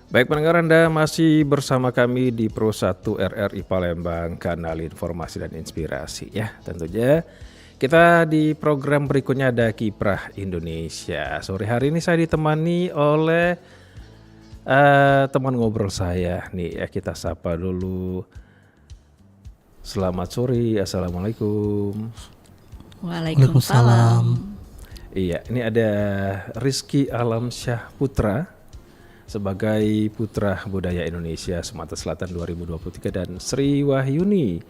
Baik pendengar, Anda masih bersama kami di Pro 1 RRI Palembang, kanal informasi dan inspirasi ya. Tentunya kita di program berikutnya ada Kiprah Indonesia. Sore hari ini saya ditemani oleh teman ngobrol saya nih ya. Kita sapa dulu. Selamat sore, Assalamualaikum. Waalaikumsalam. Iya, ini ada Rizky Alamsyah Putra sebagai Putra Budaya Indonesia Sumatera Selatan 2023 dan Sri Wahyuni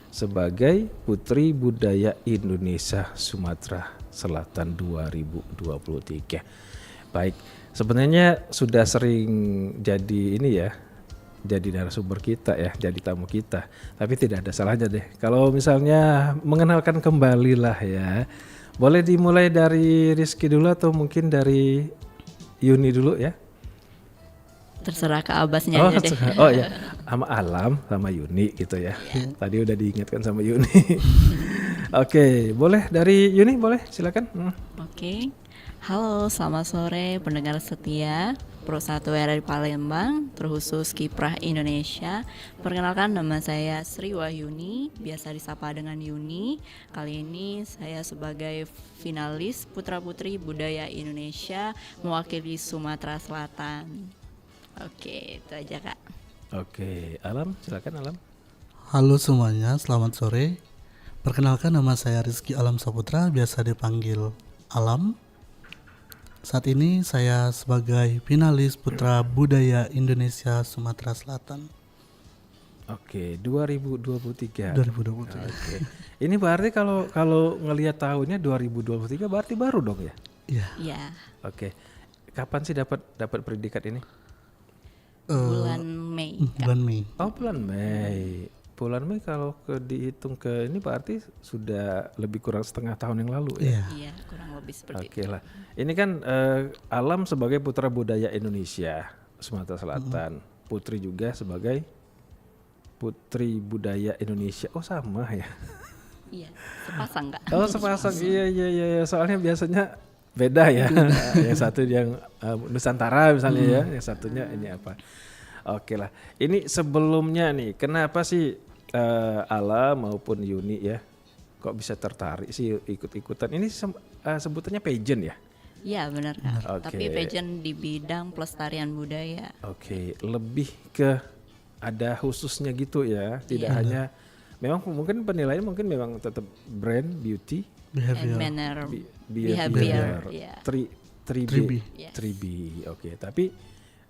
sebagai Putri Budaya Indonesia Sumatera Selatan 2023. Baik, sebenarnya sudah sering jadi ini ya, jadi narasumber kita ya, jadi tamu kita. Tapi tidak ada salahnya deh kalau misalnya mengenalkan kembali lah ya. Boleh dimulai dari Rizky dulu atau mungkin dari Yuni dulu ya? Terserah ke Abbasnya aja deh. Oh ya, sama Alam, sama Yuni gitu ya. Tadi udah diingatkan sama Yuni. Oke, boleh dari Yuni, boleh silakan. Oke. Halo, selamat sore pendengar setia Pro 1 RRI Palembang, terkhusus Kiprah Indonesia. Perkenalkan, nama saya Sri Wahyuni, biasa disapa dengan Yuni. Kali ini saya sebagai finalis Putra Putri Budaya Indonesia mewakili Sumatera Selatan. Oke, itu aja Kak. Oke, Alam, silakan Alam. Halo semuanya, selamat sore. Perkenalkan, nama saya Rizky Alam Saputra, biasa dipanggil Alam. Saat ini saya sebagai finalis Putra Budaya Indonesia Sumatera Selatan. Oke, 2023. 2023. Oke. Ini berarti kalau ngelihat tahunnya 2023 berarti baru dong ya? Iya. Ya, Oke. Kapan sih dapat predikat ini? bulan Mei. Kak. Bulan Mei. Oh, bulan Mei. Bulan Mei kalau dihitung ke ini berarti sudah lebih kurang setengah tahun yang lalu ya. Iya. Iya, kurang lebih seperti Oke lah. Ini kan Alam sebagai Putra Budaya Indonesia Sumatera Selatan, Putri juga sebagai Putri Budaya Indonesia. Oh sama ya. Iya, sepasang Kak. Oh sepasang. Iya. Soalnya biasanya beda ya. Yang satu yang Nusantara misalnya ya, yang satunya ini apa. Oke lah. Ini sebelumnya nih, kenapa sih Alam maupun Yuni ya, kok bisa tertarik sih ikut-ikutan? Ini sebutannya pageant ya? Iya benar Kak. Oke. Tapi pageant di bidang pelestarian budaya. Oke, lebih ke ada khususnya gitu ya, tidak hanya memang mungkin penilaian mungkin memang tetap brand beauty, And Behavior. manner, behavior, behavior. Iya. 3B. Yes. 3B. Oke, tapi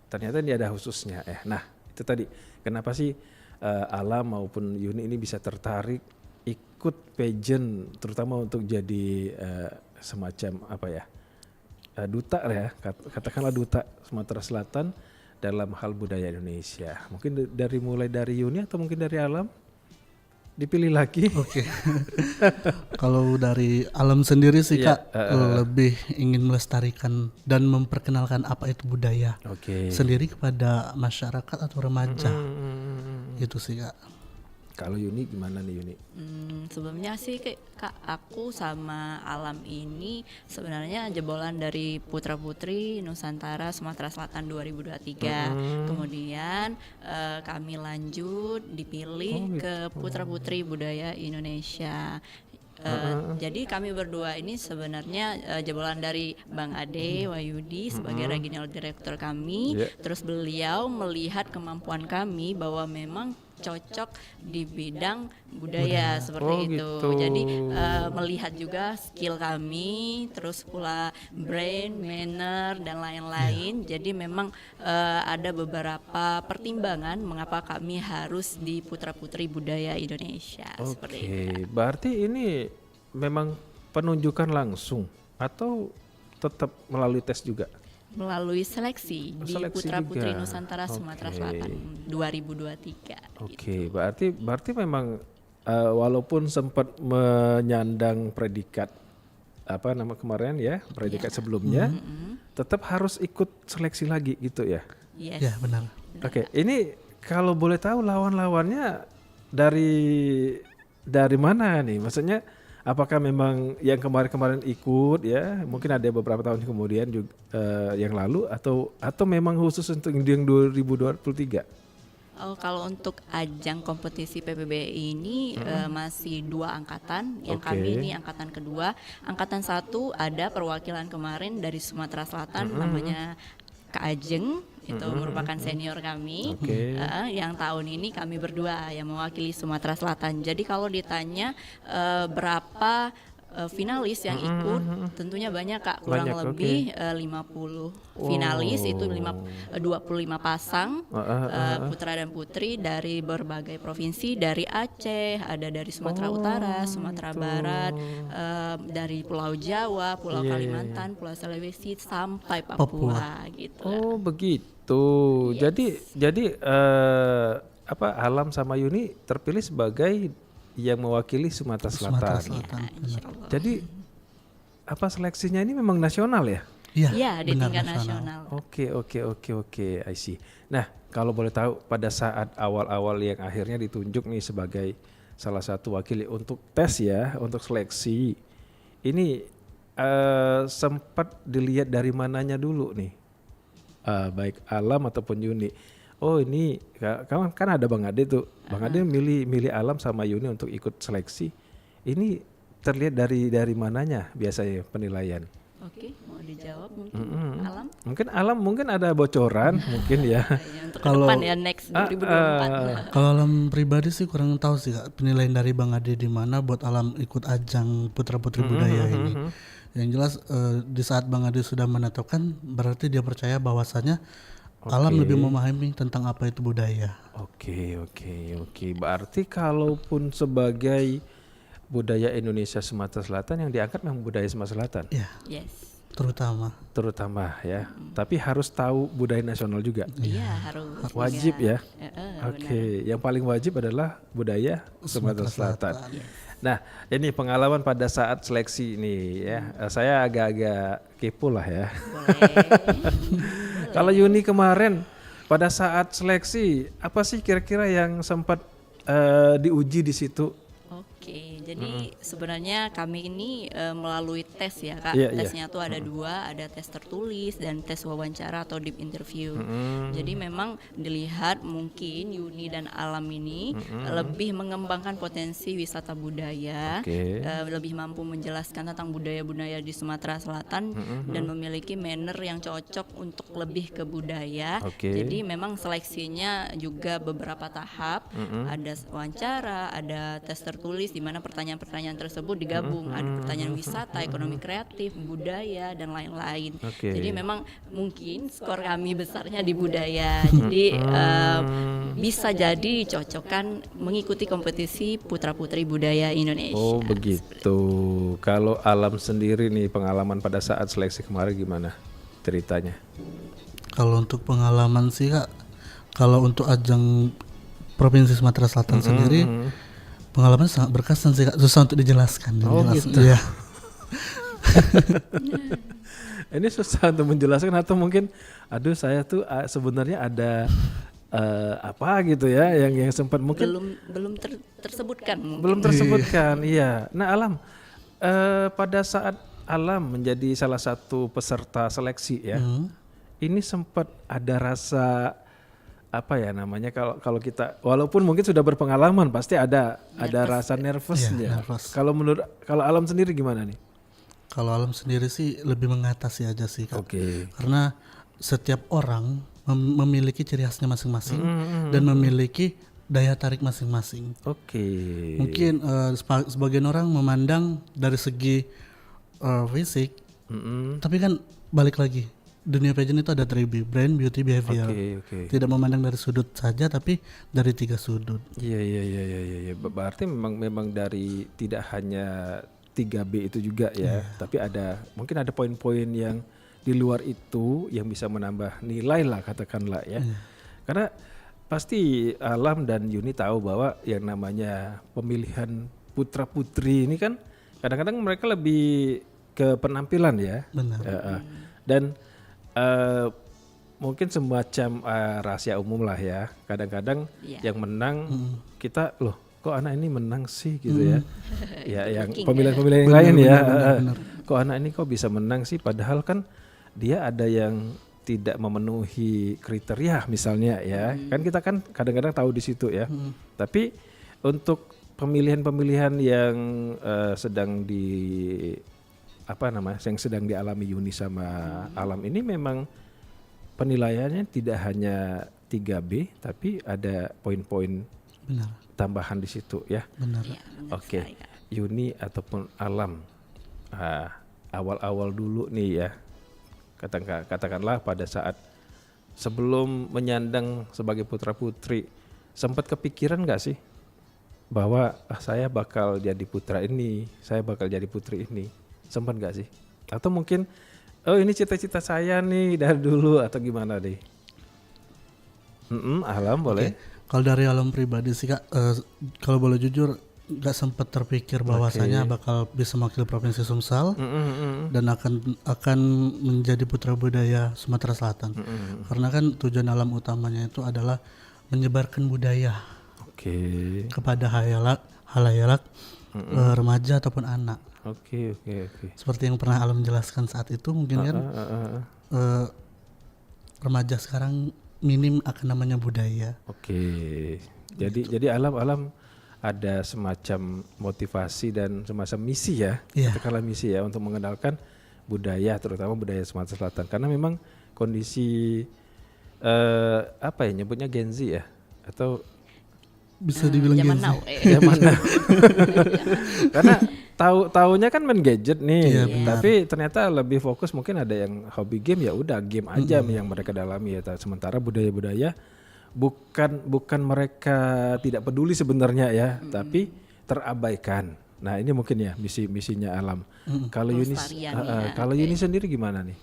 ternyata ini ada khususnya. Nah, itu tadi kenapa sih Alam maupun Yuni ini bisa tertarik ikut pageant terutama untuk jadi semacam apa ya? Duta lah ya, katakanlah duta Sumatera Selatan dalam hal budaya Indonesia. Mungkin mulai dari Yuni atau mungkin dari Alam? Dipilih lagi. Oke. Kalau dari Alam sendiri sih Iya, Kak, lebih ingin melestarikan dan memperkenalkan apa itu budaya Oke. sendiri kepada masyarakat atau remaja. Itu sih Kak. Kalau Yuni gimana nih Yuni? Sebelumnya sih Kak, aku sama Alam ini sebenarnya jebolan dari Putra Putri Nusantara Sumatera Selatan 2023. Kemudian kami lanjut dipilih ke Putra Putri Budaya Indonesia. Jadi kami berdua ini sebenarnya jebolan dari Bang Ade Wahyudi sebagai regional director kami. Yeah. Terus beliau melihat kemampuan kami bahwa memang cocok di bidang budaya seperti Oh, itu. gitu. Jadi melihat juga skill kami, terus pula brand, manner dan lain-lain. Jadi memang ada beberapa pertimbangan mengapa kami harus di Putra Putri Budaya Indonesia seperti itu. Oke, berarti ini memang penunjukan langsung atau tetap melalui tes juga? Melalui seleksi di Seleksi Putra Putri juga. Nusantara Sumatera Oke. Selatan 2023. Oke, berarti memang walaupun sempat menyandang predikat apa nama kemarin ya, predikat sebelumnya, tetap harus ikut seleksi lagi gitu ya. Yes. Ya, benar. Oke, ini kalau boleh tahu lawan-lawannya dari mana nih? Maksudnya apakah memang yang kemarin-kemarin ikut ya, mungkin ada beberapa tahun kemudian juga yang lalu atau memang khusus untuk yang 2023? Oh, kalau untuk ajang kompetisi PPBI ini masih 2 angkatan. Yang Oke. kami ini angkatan kedua. Angkatan 1 ada perwakilan kemarin dari Sumatera Selatan namanya Kak Ajeng. Itu merupakan senior kami. Oke. Yang tahun ini kami berdua yang mewakili Sumatera Selatan. Jadi kalau ditanya berapa finalis yang ikut, tentunya banyak Kak, kurang Banyak, lebih 50 finalis, itu 25 pasang putra dan putri dari berbagai provinsi, dari Aceh, ada dari Sumatera Utara, Sumatera Barat, dari Pulau Jawa, Pulau Iya, iya, Kalimantan, Pulau Sulawesi sampai Papua gitu. Oh begitu. Yes. Jadi Alam sama Yuni terpilih sebagai yang mewakili Sumatera Sumatera Selatan. Selatan. Insya Allah. Jadi seleksinya ini memang nasional ya? Iya, Ya, di benar, tingkat nasional. Oke, I see. Nah, kalau boleh tahu pada saat awal-awal yang akhirnya ditunjuk nih sebagai salah satu wakil untuk tes ya, untuk seleksi. Ini sempat dilihat dari mananya dulu nih? Baik Alam ataupun Yuni. Oh ini kan ada Bang Ade tuh. Bang Ade milih Alam sama Yuni untuk ikut seleksi. Ini terlihat dari mananya biasanya penilaian? Oke, mau dijawab mungkin Alam? Mungkin ada bocoran mungkin ya. Ya, untuk ke depan ya next 2024. Kalau Alam pribadi sih kurang tahu sih Kak, penilaian dari Bang Ade di mana buat Alam ikut ajang Putra Putri Budaya ini. Yang jelas di saat Bang Ade sudah menetapkan, berarti dia percaya bahwasanya Alam lebih memahami tentang apa itu budaya. Oke. Berarti kalaupun sebagai budaya Indonesia Sumatera Selatan yang diangkat memang budaya Sumatera Selatan. Ya, Yes. terutama Ya. Tapi harus tahu budaya nasional juga. Iya, harus. Wajib ya. Benar. Oke, yang paling wajib adalah budaya Sumatera Selatan. Nah, ini pengalaman pada saat seleksi ini ya. Saya agak-agak kepo lah ya. Boleh. Kalau Yuni kemarin pada saat seleksi apa sih kira-kira yang sempat diuji di situ? Oke, jadi sebenarnya kami ini melalui tes ya Kak. Iya, iya. Tesnya tuh ada 2, ada tes tertulis dan tes wawancara atau deep interview. Jadi memang dilihat mungkin Yuni dan Alam ini lebih mengembangkan potensi wisata budaya, Oke. lebih mampu menjelaskan tentang budaya-budaya di Sumatera Selatan dan memiliki manner yang cocok untuk lebih ke budaya. Oke. Jadi memang seleksinya juga beberapa tahap, ada wawancara, ada tes tertulis di mana pertanyaan-pertanyaan tersebut digabung, ada pertanyaan wisata, ekonomi kreatif, budaya dan lain-lain. Oke. Jadi memang mungkin skor kami besarnya di budaya. Jadi bisa jadi cocokkan mengikuti kompetisi putra-putri budaya Indonesia. Oh begitu. Kalau Alam sendiri nih pengalaman pada saat seleksi kemarin gimana ceritanya? Kalau untuk pengalaman sih Kak, kalau untuk ajang Provinsi Sumatera Selatan sendiri, pengalaman sangat berkesan sih Kak, susah untuk dijelaskan. Gitu. Iya. Ini susah untuk menjelaskan atau mungkin, aduh saya tuh sebenarnya ada apa gitu ya yang sempat mungkin belum tersebutkan mungkin. belum tersebutkan. Iya. Nah Alam, pada saat Alam menjadi salah satu peserta seleksi ya, ini sempat ada rasa apa ya namanya kalau kita walaupun mungkin sudah berpengalaman pasti ada rasa nervousnya. Iya, nervous. Kalau Alam sendiri gimana nih? Kalau Alam sendiri sih lebih mengatasi aja sih Kak. Oke. Karena setiap orang memiliki ciri khasnya masing-masing dan memiliki daya tarik masing-masing. Oke. Mungkin sebagian orang memandang dari segi fisik, tapi kan balik lagi, dunia pageant itu ada 3B, brand, beauty, behavior. Oke. Tidak memandang dari sudut saja, tapi dari 3 sudut. Iya. Berarti memang dari tidak hanya 3B itu juga ya, tapi mungkin ada poin-poin yang di luar itu yang bisa menambah nilai lah katakanlah ya. Karena pasti Alam dan Yuni tahu bahwa yang namanya pemilihan putra putri ini kan kadang-kadang mereka lebih ke penampilan ya. Benar. Dan mungkin semacam rahasia umum lah ya. Kadang-kadang yang menang kita loh kok anak ini menang sih gitu ya. Ya yang Ranking pemilihan-pemilihan yang lain ya. Kok anak ini kok bisa menang sih padahal kan dia ada yang tidak memenuhi kriteria misalnya ya. Kan kita kan kadang-kadang tahu di situ ya. Tapi untuk pemilihan-pemilihan yang sedang yang sedang dialami Yuni sama Alam ini memang penilaiannya tidak hanya 3B tapi ada poin-poin Benar. tambahan di situ ya. Benar. Iya, benar Oke, sekali, Kak. Yuni ataupun Alam, awal-awal dulu nih ya, katakanlah pada saat sebelum menyandang sebagai putra putri, sempat kepikiran nggak sih bahwa saya bakal jadi putra ini, saya bakal jadi putri ini, sempat nggak sih? Atau mungkin, oh ini cita-cita saya nih dari dulu atau gimana deh? Alam boleh. Kalau dari Alam pribadi sih Kak, kalau boleh jujur nggak sempat terpikir bahwasanya bakal bisa mewakili provinsi Sumsel dan akan menjadi putra budaya Sumatera Selatan. Karena kan tujuan Alam utamanya itu adalah menyebarkan budaya Oke. kepada halayak remaja ataupun anak. Oke. Seperti yang pernah Alam jelaskan saat itu, mungkin kan remaja sekarang minim akan namanya budaya. Oke. Jadi alam ada semacam motivasi dan semacam misi ya. Iya. Katakanlah misi ya untuk mengenalkan budaya terutama budaya Sumatera Selatan karena memang kondisi nyebutnya Gen Z ya atau Bisa dibilang zaman Gen Z. now. zaman now. Karena tahunya kan main gadget nih, Iya, benar. tapi ternyata lebih fokus mungkin ada yang hobi game ya udah game aja yang mereka dalami ya. Sementara budaya-budaya bukan mereka tidak peduli sebenarnya ya, tapi terabaikan. Nah ini mungkin ya misinya Alam. Kalau Yuni, Pelestariannya. kalau Yuni sendiri gimana nih?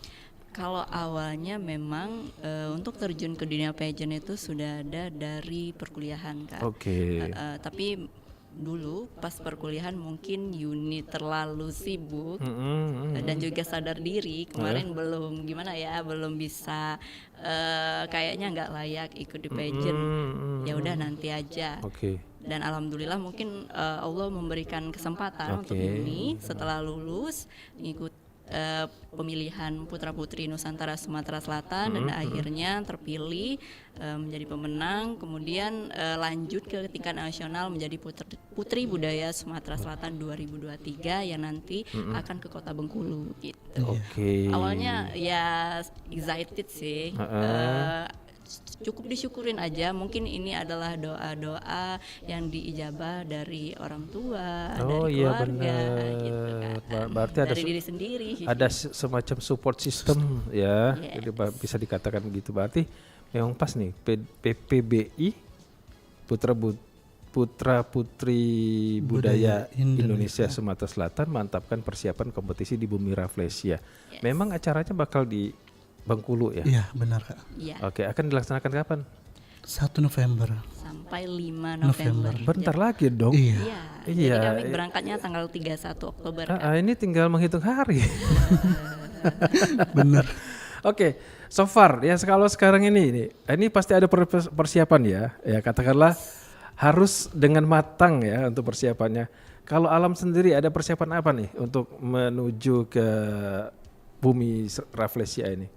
Kalau awalnya memang untuk terjun ke dunia pageant itu sudah ada dari perkuliahan, Kak. Oke. Tapi dulu pas perkuliahan mungkin Yuni terlalu sibuk dan juga sadar diri kemarin belum bisa kayaknya nggak layak ikut di pageant. Ya udah nanti aja. Oke. Dan alhamdulillah mungkin Allah memberikan kesempatan untuk Oke. Yuni setelah lulus ikut pemilihan putra putri Nusantara Sumatera Selatan dan akhirnya terpilih menjadi pemenang, kemudian lanjut ke tingkat nasional menjadi putri budaya Sumatera Selatan 2023 yang nanti akan ke Kota Bengkulu gitu. Oke. Awalnya ya excited sih. Cukup disyukurin aja, mungkin ini adalah doa-doa yang diijabah dari orang tua, dari iya keluarga benar. gitu kan. Berarti ada dari diri sendiri. ada semacam support system ya. Yes. Jadi bisa dikatakan begitu. Berarti memang pas nih PPBI Putra Putri Budaya Indonesia Sumatera Selatan mantapkan persiapan kompetisi di Bumi Rafflesia. Yes. Memang acaranya bakal di Bengkulu ya. Iya benar Kak. Iya, Oke, akan dilaksanakan kapan? 1 November. sampai 5 November. Bentar lagi dong. Iya. Iya. Iya. Jadi kami berangkatnya tanggal 31 Oktober. Kak. Ini tinggal menghitung hari. Benar. Oke, so far ya kalau sekarang ini pasti ada persiapan ya. Ya katakanlah harus dengan matang ya untuk persiapannya. Kalau Alam sendiri ada persiapan apa nih untuk menuju ke Bumi Rafflesia ini?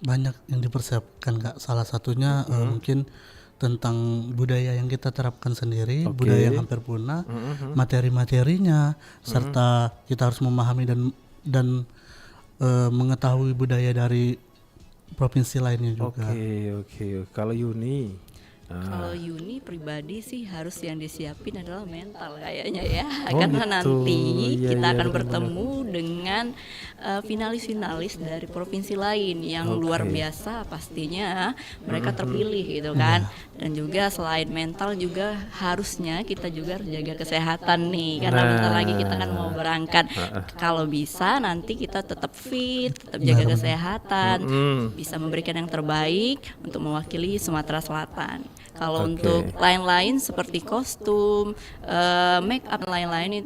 Banyak yang dipersiapkan Kak. Salah satunya mungkin tentang budaya yang kita terapkan sendiri, budaya yang hampir punah, materi-materinya, serta kita harus memahami dan mengetahui budaya dari provinsi lainnya juga. Oke. Kalau Yuni, Kalau Yuni pribadi sih harus yang disiapin adalah mental kayaknya ya, Oh, karena gitu. nanti Iya, kita iya, akan benar-benar. bertemu dengan finalis-finalis dari provinsi lain yang luar biasa pastinya mereka terpilih gitu kan. Dan juga selain mental juga harusnya kita juga harus jaga kesehatan nih, karena bentar lagi kita kan mau berangkat. Kalau bisa nanti kita tetap fit, tetap jaga kesehatan, bisa memberikan yang terbaik untuk mewakili Sumatera Selatan. Kalau untuk lain-lain seperti kostum, make up dan lain-lain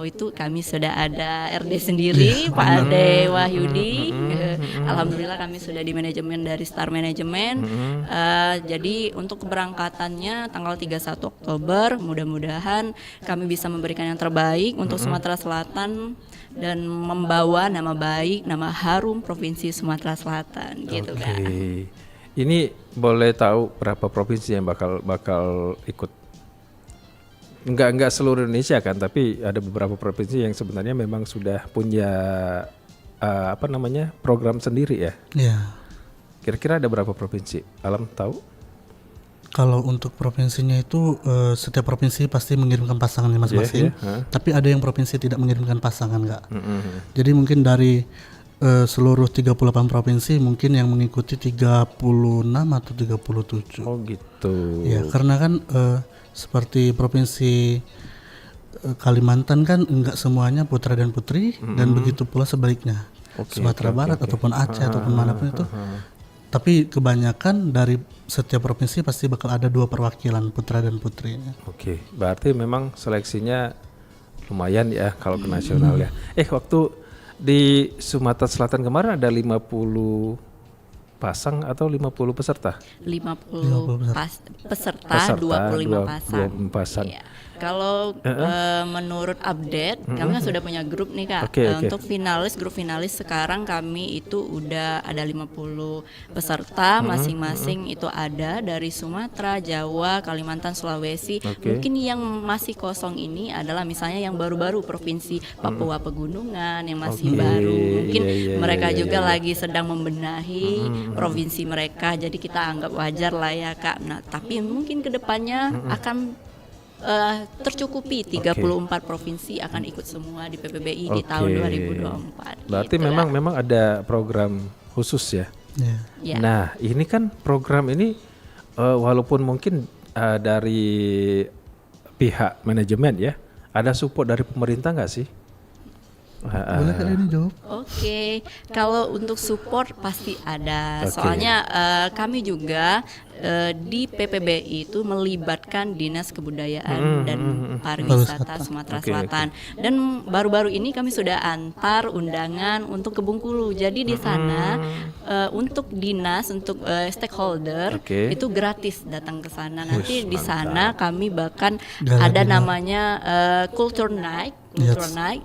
itu kami sudah ada RD sendiri, Pak Ade Wahyudi. Alhamdulillah kami sudah di manajemen dari Star Management. Jadi untuk keberangkatannya tanggal 31 Oktober, mudah-mudahan kami bisa memberikan yang terbaik untuk Sumatera Selatan dan membawa nama baik, nama harum Provinsi Sumatera Selatan gitu kan. Ini boleh tahu berapa provinsi yang bakal ikut? Enggak seluruh Indonesia kan, tapi ada beberapa provinsi yang sebenarnya memang sudah punya program sendiri ya. Ya. Kira-kira ada berapa provinsi? Alam tahu? Kalau untuk provinsinya itu setiap provinsi pasti mengirimkan pasangannya masing-masing. Tapi ada yang provinsi tidak mengirimkan pasangan enggak. Jadi mungkin dari seluruh 38 provinsi mungkin yang mengikuti 36 atau 37. Oh gitu. Ya, karena kan seperti provinsi Kalimantan kan enggak semuanya putra dan putri dan begitu pula sebaliknya. Sumatera Barat ataupun Aceh ataupun manapun itu. Tapi kebanyakan dari setiap provinsi pasti bakal ada 2 perwakilan putra dan putrinya. Oke, berarti memang seleksinya lumayan ya kalau ke nasional ya. Waktu di Sumatera Selatan kemarin ada 50 pasang atau 50 peserta? 50 peserta 25 pasang. 25 pasang. Iya. Kalau menurut update, kami kan sudah punya grup nih Kak. Untuk grup finalis sekarang kami itu udah ada 50 peserta, masing-masing itu ada dari Sumatera, Jawa, Kalimantan, Sulawesi. Mungkin yang masih kosong ini adalah misalnya yang baru-baru Provinsi Papua Pegunungan yang masih baru. Mungkin mereka juga lagi sedang membenahi provinsi mereka, jadi kita anggap wajar lah ya Kak. Nah, tapi mungkin kedepannya akan tercukupi 34 provinsi akan ikut semua di PPBI di tahun 2024. Berarti gitu memang ada program khusus ya. Yeah. Nah, ini kan program ini walaupun mungkin dari pihak manajemen ya, ada support dari pemerintah nggak sih? Boleh kali ini jawab? Oke, kalau untuk support pasti ada. Soalnya kami juga di PPBI itu melibatkan Dinas Kebudayaan dan Pariwisata Sumatera Selatan. Dan baru-baru ini kami sudah antar undangan untuk ke Bengkulu. Jadi di sana untuk dinas, untuk stakeholder itu gratis datang ke sana. Nanti di sana kami bahkan ada namanya Culture Night.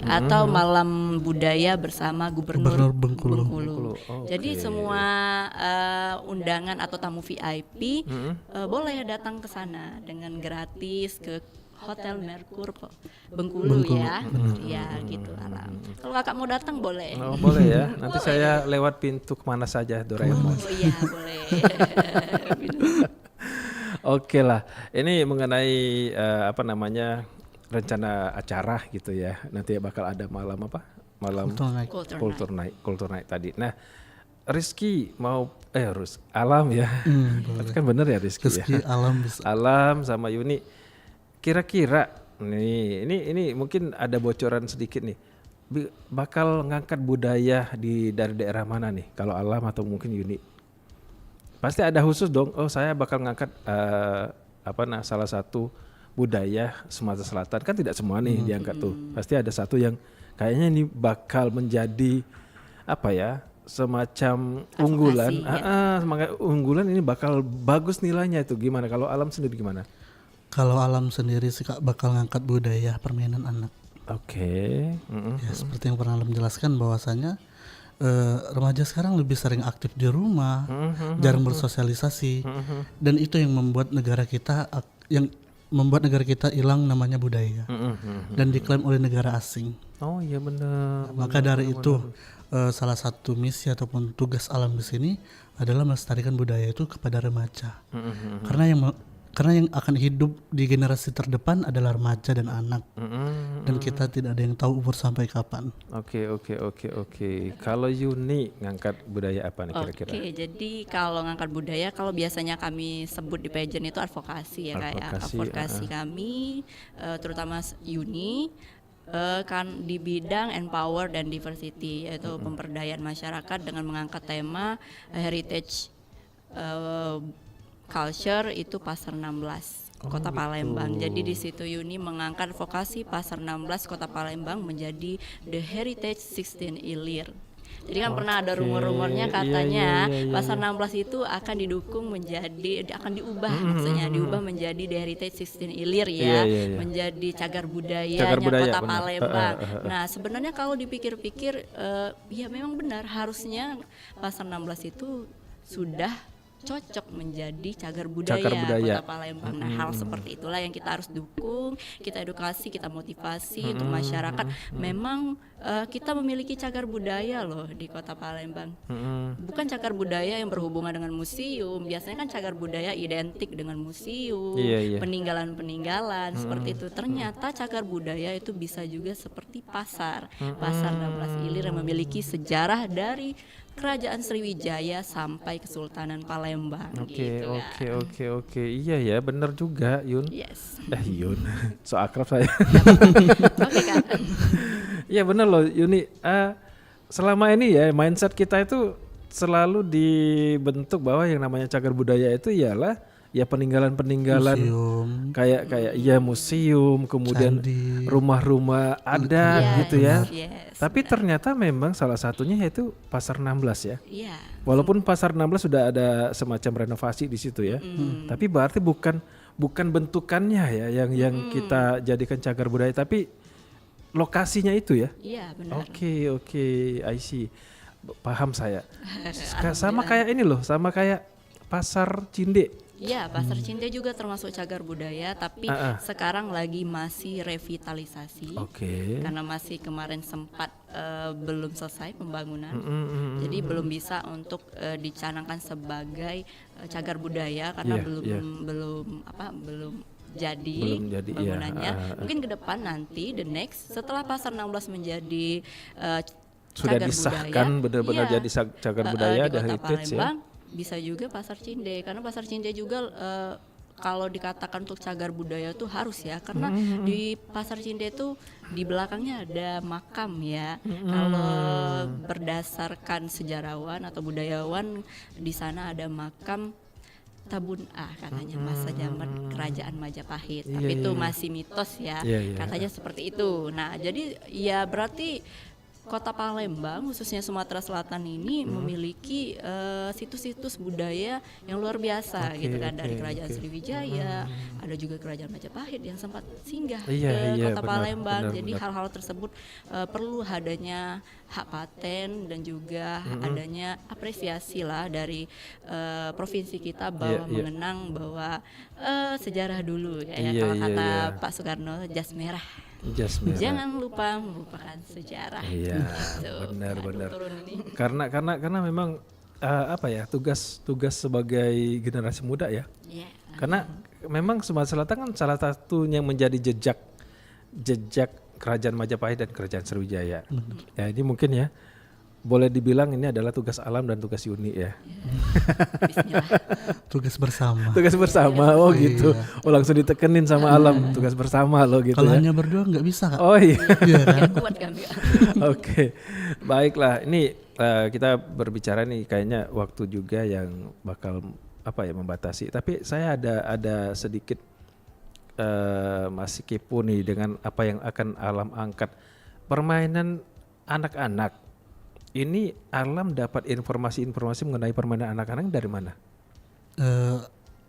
Atau malam budaya bersama Gubernur Bengkulu. Jadi semua undangan atau tamu VIP boleh datang ke sana dengan gratis ke Hotel Merkur Bengkulu. Ya gitu Alam. Kalau kakak mau datang boleh. Oh, boleh ya. Nanti saya lewat pintu kemana saja Doraemon. Oh iya boleh. Oke lah. Ini mengenai rencana acara gitu ya. Nanti bakal ada malam Culture Night tadi. Nah, Rizky mau Alam ya. Kan bener ya Rizky ya. Alam sama Yuni. Kira-kira nih, ini mungkin ada bocoran sedikit nih. Bakal ngangkat budaya dari daerah mana nih? Kalau Alam atau mungkin Yuni? Pasti ada khusus dong. Oh, saya bakal ngangkat salah satu budaya Sumatera Selatan. Kan tidak semua nih diangkat tuh. Pasti ada satu yang kayaknya ini bakal menjadi semacam unggulan. Unggulan ini bakal bagus nilainya itu. Gimana kalau Alam sendiri gimana? Kalau Alam sendiri sih Kak bakal ngangkat budaya permainan anak. Oke. Ya, seperti yang pernah Alam jelaskan bahwasanya remaja sekarang lebih sering aktif di rumah, jarang bersosialisasi, dan itu yang membuat negara kita hilang namanya budaya dan diklaim oleh negara asing. Oh iya benar. Maka dari itu salah satu misi ataupun tugas Alam di sini adalah melestarikan budaya itu kepada remaja. Karena yang akan hidup di generasi terdepan adalah remaja dan anak. Dan kita tidak ada yang tahu umur sampai kapan. Oke. Kalau Yuni ngangkat budaya apa nih kira-kira? Jadi kalau ngangkat budaya, kalau biasanya kami sebut di pageant itu advokasi ya kayak advokasi kami, terutama Yuni kan di bidang empower dan diversity, yaitu pemberdayaan masyarakat dengan mengangkat tema heritage culture itu pasar 16. Kota gitu. Palembang. Jadi di situ Yuni mengangkat vokasi Pasar 16 Kota Palembang menjadi The Heritage 16 Ilir. Jadi kan pernah ada rumor-rumornya Iya, katanya iya. Pasar 16 itu akan didukung akan diubah maksudnya diubah menjadi The Heritage 16 Ilir ya, Iya. menjadi cagar Cagar budayanya budaya, Kota benar. Palembang. Nah, sebenarnya kalau dipikir-pikir ya memang benar harusnya Pasar 16 itu sudah cocok menjadi cagar budaya Kota Palembang. Nah, hal seperti itulah yang kita harus dukung, kita edukasi, kita motivasi untuk masyarakat. Memang kita memiliki cagar budaya loh di Kota Palembang. Bukan cagar budaya yang berhubungan dengan museum. Biasanya kan cagar budaya identik dengan museum, Iya. peninggalan-peninggalan seperti itu. Ternyata cagar budaya itu bisa juga seperti pasar 16 Ilir yang memiliki sejarah dari Kerajaan Sriwijaya sampai Kesultanan Palembang. Gitu, kan. Oke. Iya ya, benar juga, Yun. Yes. Yun, so akrab saya. Oke kan. Iya benar loh, Yuni. Selama ini ya mindset kita itu selalu dibentuk bahwa yang namanya cagar budaya itu ialah ya peninggalan-peninggalan Museum, kayak ya museum, kemudian candi. rumah-rumah adat gitu ya. Yes, Tapi benar. ternyata memang salah satunya yaitu Pasar 16 ya. Iya. Walaupun Pasar 16 sudah ada semacam renovasi di situ ya. Tapi berarti bukan bentukannya ya yang kita jadikan cagar budaya, tapi lokasinya itu ya. Iya, benar. Oke, I see. Paham saya. Sama kayak ini loh, sama kayak Pasar Cinde. Iya, Pasar Cinde juga termasuk cagar budaya, tapi sekarang lagi masih revitalisasi. Oke. Karena masih kemarin sempat belum selesai pembangunan. Jadi belum bisa untuk dicanangkan sebagai cagar budaya karena belum jadi bangunannya. Mungkin ke depan nanti the next setelah Pasar 16 menjadi Sudah cagar disahkan budaya, benar-benar jadi cagar budaya di dan Kota heritage ya. Palembang bisa juga Pasar Cinde, karena Pasar Cinde juga kalau dikatakan untuk cagar budaya itu harus ya, karena di Pasar Cinde itu di belakangnya ada makam ya. Kalau berdasarkan sejarawan atau budayawan, di sana ada makam Tabun katanya masa zaman kerajaan Majapahit. Tapi itu masih mitos ya. Katanya seperti itu. Nah, jadi ya berarti Kota Palembang khususnya Sumatera Selatan ini memiliki situs-situs budaya yang luar biasa gitu kan, dari Kerajaan Sriwijaya, ada juga Kerajaan Majapahit yang sempat singgah ke Kota Palembang. Jadi hal-hal tersebut perlu adanya hak paten dan juga adanya apresiasi lah dari provinsi kita bahwa mengenang bahwa sejarah dulu ya, kalau kata Pak Soekarno, jas merah. Jangan lupa merupakan sejarah. Iya, gitu. benar. Turun ini. Karena memang tugas sebagai generasi muda ya. Iya. Karena memang Sumatera Selatan kan salah satu yang menjadi jejak Kerajaan Majapahit dan Kerajaan Sriwijaya. Ya ini mungkin ya boleh dibilang ini adalah tugas Alam dan tugas Yuni ya. Bismillah. Tugas bersama. Tugas bersama, gitu. Oh langsung ditekenin sama Alam, tugas bersama lo gitu Kalau ya. hanya berdua nggak bisa Kak. Oh iya. Iya kan? Biar kuat kan Kak. Oke, baiklah. Ini kita berbicara nih, kayaknya waktu juga yang bakal membatasi. Tapi saya ada sedikit masih kepo nih dengan apa yang akan Alam angkat. Permainan anak-anak. Ini Alam dapat informasi mengenai permainan anak-anak dari mana?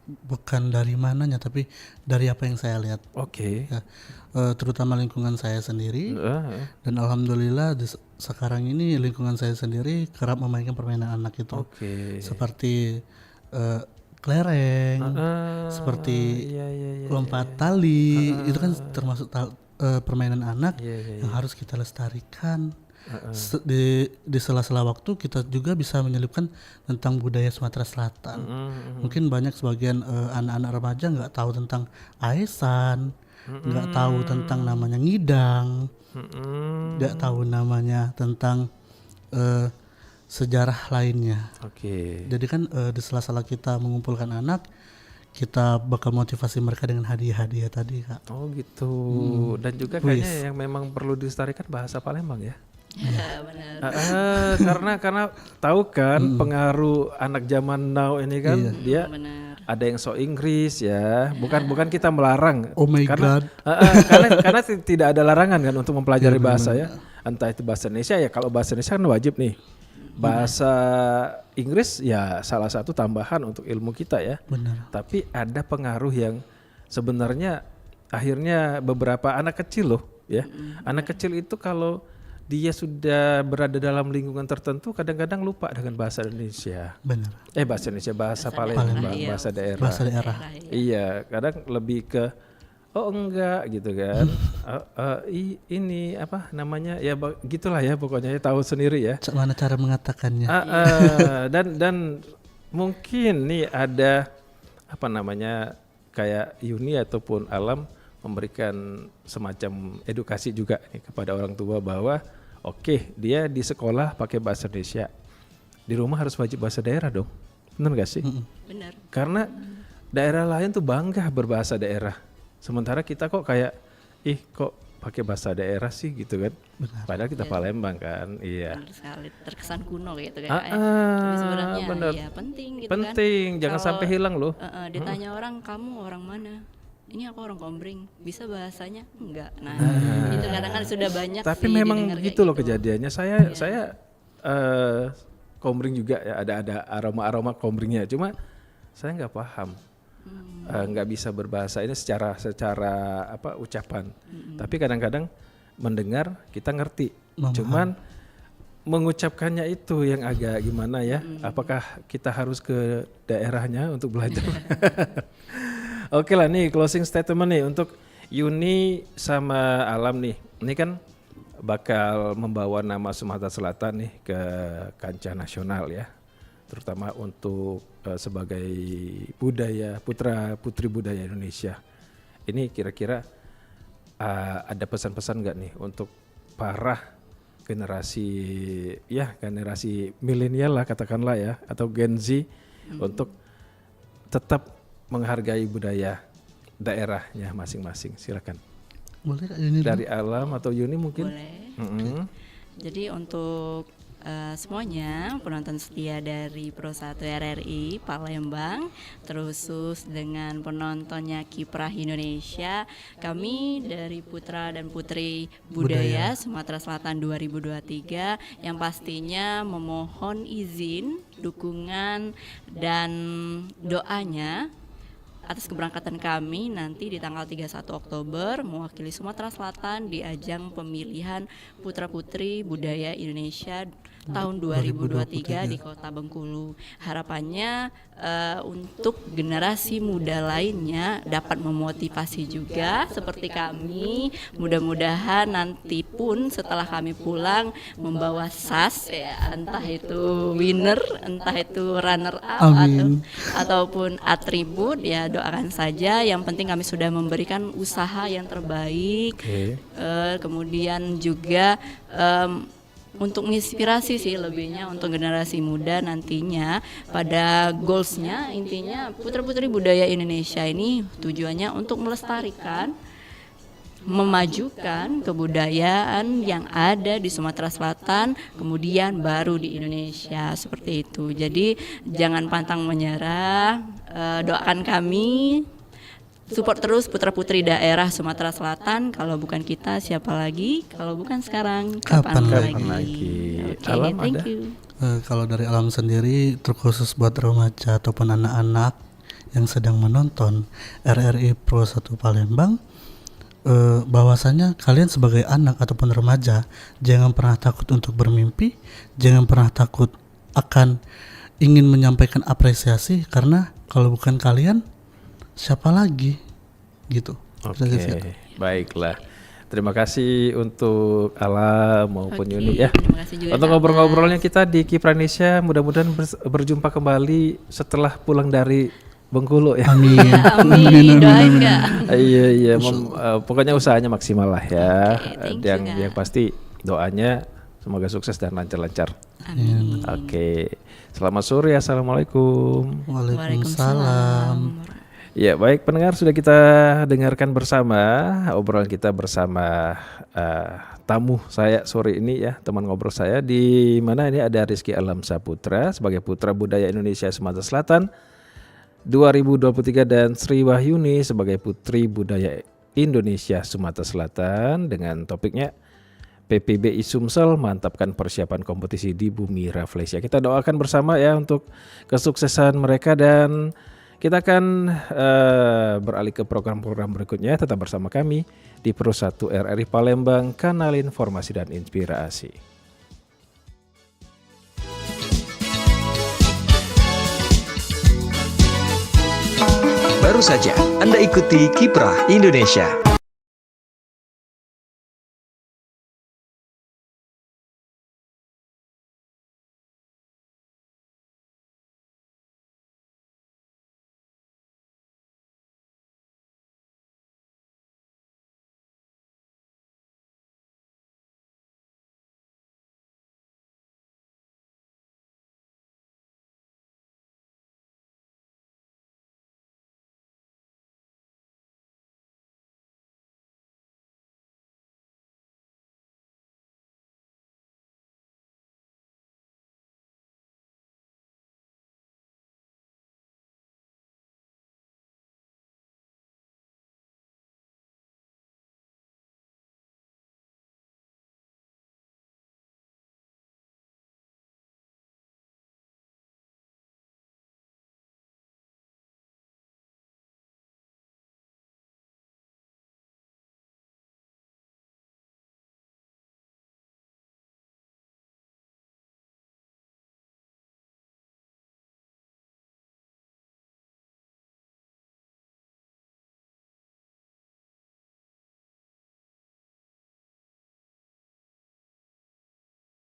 Bukan dari mananya, tapi dari apa yang saya lihat. Oke. Ya, terutama lingkungan saya sendiri. Dan alhamdulillah sekarang ini lingkungan saya sendiri kerap memainkan permainan anak itu. Oke. Seperti kelereng, seperti lompat tali, itu kan termasuk permainan anak yang harus kita lestarikan. Di sela-sela waktu kita juga bisa menyelipkan tentang budaya Sumatera Selatan. Mungkin banyak sebagian anak-anak remaja nggak tahu tentang aesan, nggak tahu tentang namanya ngidang, nggak tahu namanya tentang sejarah lainnya. Jadi kan di sela-sela kita mengumpulkan anak, kita bakal motivasi mereka dengan hadiah-hadiah tadi Kak. Oh gitu. Dan juga kayaknya yang memang perlu dilestarikan bahasa Palembang ya. Ya, benar. Karena tahu kan pengaruh anak zaman now ini kan, dia Benar. ada yang so Inggris ya. Bukan kita melarang. Oh my karena, God. karena tidak ada larangan kan untuk mempelajari bahasa ya. Entah itu bahasa Indonesia ya, kalau bahasa Indonesia kan wajib nih. Bahasa Inggris ya salah satu tambahan untuk ilmu kita ya. Benar. Tapi ada pengaruh yang sebenarnya akhirnya beberapa anak kecil loh ya. Anak kecil itu kalau dia sudah berada dalam lingkungan tertentu kadang-kadang lupa dengan bahasa Indonesia. Benar. Bahasa Indonesia, bahasa Palembang, Palembang, iya. bahasa daerah. Bahasa daerah. Iya, kadang lebih ke oh enggak gitu kan. Ini apa namanya? Ya gitulah ya pokoknya ya, tahu sendiri ya. Mana cara mengatakannya? Dan mungkin nih ada apa namanya kayak Yuni ataupun Alam memberikan semacam edukasi juga nih kepada orang tua bahwa oke, dia di sekolah pakai bahasa Indonesia, di rumah harus wajib bahasa daerah dong, benar gak sih? Benar. Karena daerah lain tuh bangga berbahasa daerah, sementara kita kok kayak kok pakai bahasa daerah sih gitu kan? Padahal kita Palembang kan, iya. Benar sekali, terkesan kuno gitu kan. Tapi sebenarnya bener. ya penting gitu Penting, kan. jangan Kalau, sampai hilang loh. Ditanya orang, kamu orang mana? Ini aku orang Kombring, bisa bahasanya? Enggak. Nah, itu kadang-kadang sudah banyak Tapi sih memang didengar kayak gitu loh kejadiannya. Saya Kombring juga ya, ada aroma Kombringnya. Cuma saya nggak paham, nggak bisa berbahasa ini secara apa ucapan. Tapi kadang-kadang mendengar kita ngerti. Cuman mengucapkannya itu yang agak gimana ya? Apakah kita harus ke daerahnya untuk belajar? Oke lah nih closing statement nih untuk Yuni sama Alam nih. Ini kan bakal membawa nama Sumatera Selatan nih ke kancah nasional ya. Terutama untuk sebagai budaya putra putri budaya Indonesia. Ini kira-kira ada pesan-pesan nggak nih untuk para generasi milenial lah katakanlah ya, atau Gen Z untuk tetap menghargai budaya daerahnya masing-masing. Silakan. Boleh Kak Yuni? Dari Alam atau Yuni mungkin? Boleh. Jadi untuk semuanya penonton setia dari Pro 1 RRI Palembang, terkhusus dengan penontonnya Kiprah Indonesia, kami dari Putra dan Putri Budaya Sumatera Selatan 2023 yang pastinya memohon izin, dukungan dan doanya atas keberangkatan kami nanti di tanggal 31 Oktober mewakili Sumatera Selatan di ajang pemilihan Putra Putri Budaya Indonesia tahun 2023 di Kota Bengkulu. Harapannya untuk generasi muda lainnya dapat memotivasi juga seperti kami. Mudah-mudahan nanti pun setelah kami pulang membawa SAS ya, entah itu winner, entah itu runner up ataupun atribut ya, doakan saja. Yang penting kami sudah memberikan usaha yang terbaik. Kemudian juga untuk menginspirasi sih lebihnya untuk generasi muda nantinya pada goalsnya, intinya putra-putri budaya Indonesia ini tujuannya untuk melestarikan, memajukan kebudayaan yang ada di Sumatera Selatan, kemudian baru di Indonesia, seperti itu. Jadi jangan pantang menyerah, doakan kami, support terus putra-putri daerah Sumatera Selatan. Kalau bukan kita siapa lagi? Kalau bukan sekarang kapan lagi? Oke, Alam thank ada? you. Kalau dari Alam sendiri terkhusus buat remaja ataupun anak-anak yang sedang menonton RRI Pro 1 Palembang, bahwasanya kalian sebagai anak ataupun remaja jangan pernah takut untuk bermimpi, jangan pernah takut akan ingin menyampaikan apresiasi, karena kalau bukan kalian siapa lagi gitu. Oke, baiklah. Terima kasih untuk Alam maupun Yuni ya. Terima kasih juga Untuk ngobrol-ngobrolnya kita di Kiprah Indonesia, mudah-mudahan berjumpa kembali setelah pulang dari Bengkulu ya. Amin. Amin, doain Kak. Iya, pokoknya usahanya maksimal lah ya. Oke, thank you, Yang pasti doanya semoga sukses dan lancar-lancar. Amin. Oke, selamat sore, assalamualaikum. Waalaikumsalam. Ya baik pendengar, sudah kita dengarkan bersama obrolan kita bersama tamu saya sore ini ya, teman ngobrol saya di mana ini ada Rizky Alam Saputra sebagai Putra Budaya Indonesia Sumatera Selatan 2023 dan Sri Wahyuni sebagai Putri Budaya Indonesia Sumatera Selatan dengan topiknya PPBI Sumsel mantapkan persiapan kompetisi di Bumi Rafflesia. Kita doakan bersama ya untuk kesuksesan mereka dan kita akan beralih ke program-program berikutnya. Tetap bersama kami di Pro 1 RRI Palembang, kanal informasi dan inspirasi. Baru saja Anda ikuti Kiprah Indonesia.